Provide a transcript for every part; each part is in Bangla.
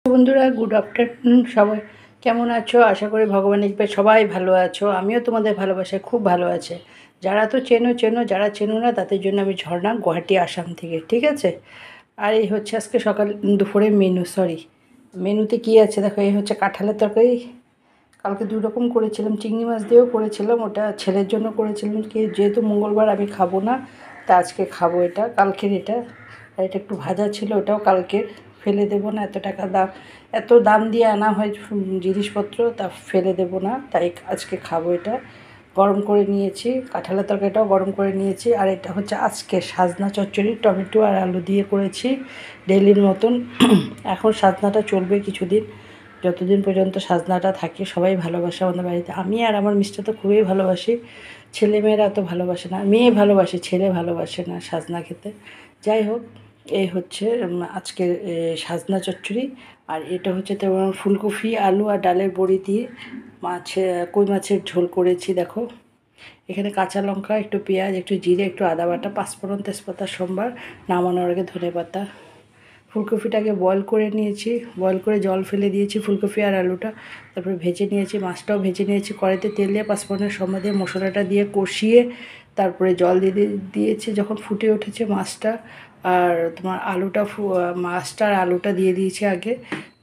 বন্ধুরা গুড আফটারনুন। সবাই কেমন আছো? আশা করি ভগবানের কৃপায় সবাই ভালো আছো। আমিও তোমাদের ভালোবাসায় খুব ভালো আছে। যারা তো চেনো চেনো, যারা চেনো না তাদের জন্য আমি ঝর্ণা, গুয়াহাটি, আসাম থেকে, ঠিক আছে। আর এই হচ্ছে আজকে সকাল দুপুরের মেনুতে কি আছে দেখো। এই হচ্ছে কাঁঠালের তরকারি। কালকে 2 রকম করেছিলাম, চিংড়ি মাছ দিয়েও করেছিলাম, ওটা ছেলের জন্য করেছিলাম। কি যেহেতু মঙ্গলবার আমি খাবো না, তা আজকে খাবো এটা, কালকের এটা। আর এটা একটু ভাজা ছিল, ওটাও কালকের, ফেলে দেবো না। এত দাম দিয়ে আনা হয় জিনিসপত্র, তা ফেলে দেবো না, তাই আজকে খাবো এটা। গরম করে নিয়েছি, কাঁঠালের তরকারিটাও গরম করে নিয়েছি। আর এটা হচ্ছে আজকে সাজনা চচ্চড়ি, টমেটো আর আলু দিয়ে করেছি ডেইলির মতন। এখন সাজনাটা চলবে কিছুদিন, যতদিন পর্যন্ত সাজনাটা থাকে। সবাই ভালোবাসে আমাদের বাড়িতে, আমি আর আমার মিস্টার তো খুবই ভালোবাসি। ছেলেমেয়েরা তো ভালোবাসে না, মেয়ে ভালোবাসে, ছেলে ভালোবাসে না সাজনা খেতে। যাই হোক, এই হচ্ছে আজকের সাজনা চচ্চড়ি। আর এটা হচ্ছে তোমার ফুলকপি, আলু আর ডালের বড়ি দিয়ে কই মাছের ঝোল করেছি দেখো। এখানে কাঁচা লঙ্কা, একটু পেঁয়াজ, একটু জিরে, একটু আদা বাটা, পাঁচফোড়ন, তেজপাতা, সোমবার, নামানোর আগে ধনেপাতা। ফুলকপিটাকে বয়েল করে নিয়েছি, বয়েল করে জল ফেলে দিয়েছি ফুলকপি আর আলুটা। তারপরে ভেজে নিয়েছি, মাছটাও ভেজে নিয়েছি। কড়াইতে তেল দিয়ে পাঁচফোড়নের সময় দিয়ে মশলাটা দিয়ে কষিয়ে তারপরে জল দিয়েছি। যখন ফুটে উঠেছে মাছটা আর তোমার মাছটা আর আলুটা দিয়ে দিয়েছি আগে।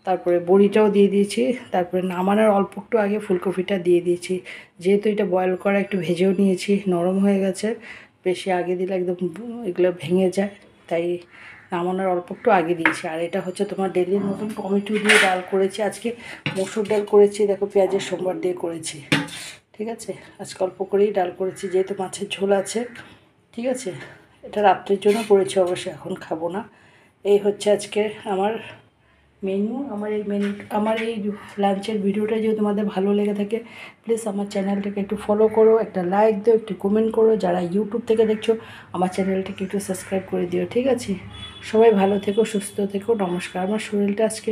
তারপরে বড়িটাও দিয়ে দিয়েছি। তারপরে নামানোর অল্প একটু আগে ফুলকপিটা দিয়ে দিয়েছি। যেহেতু এটা বয়েল করা, একটু ভেজেও নিয়েছি, নরম হয়ে গেছে। বেশি আগে দিলে একদম এগুলো ভেঙে যায়, তাই নামানোর অল্প একটু আগে দিয়েছি। আর এটা হচ্ছে তোমার ডেলির মতন টমেটো দিয়ে ডাল করেছি আজকে। মসুর ডাল করেছি দেখো, পেঁয়াজের সোমবার দিয়ে করেছি, ঠিক আছে। আজকে অল্প করেই ডাল করেছি, যেহেতু মাছের ঝোল আছে, ঠিক আছে। এটা রাত্রের জন্য করেছি, অবশ্যই এখন খাবো না। এই হচ্ছে আজকে আমার মেনু। আমার এই লাঞ্চের ভিডিওটা যদি তোমাদের ভালো লেগে থাকে, প্লিজ আমার চ্যানেলটাকে একটু ফলো করো, একটা লাইক দিও, একটু কমেন্ট করো। যারা ইউটিউব থেকে দেখছো আমার চ্যানেলটাকে একটু সাবস্ক্রাইব করে দিও, ঠিক আছে। সবাই ভালো থেকো, সুস্থ থেকো, নমস্কার। আমার শরীরটা আজকে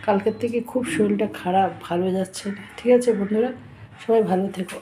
কালকের থেকে খুব শরীরটা খারাপ, ভালো যাচ্ছে না, ঠিক আছে বন্ধুরা। সবাই ভালো থেকো।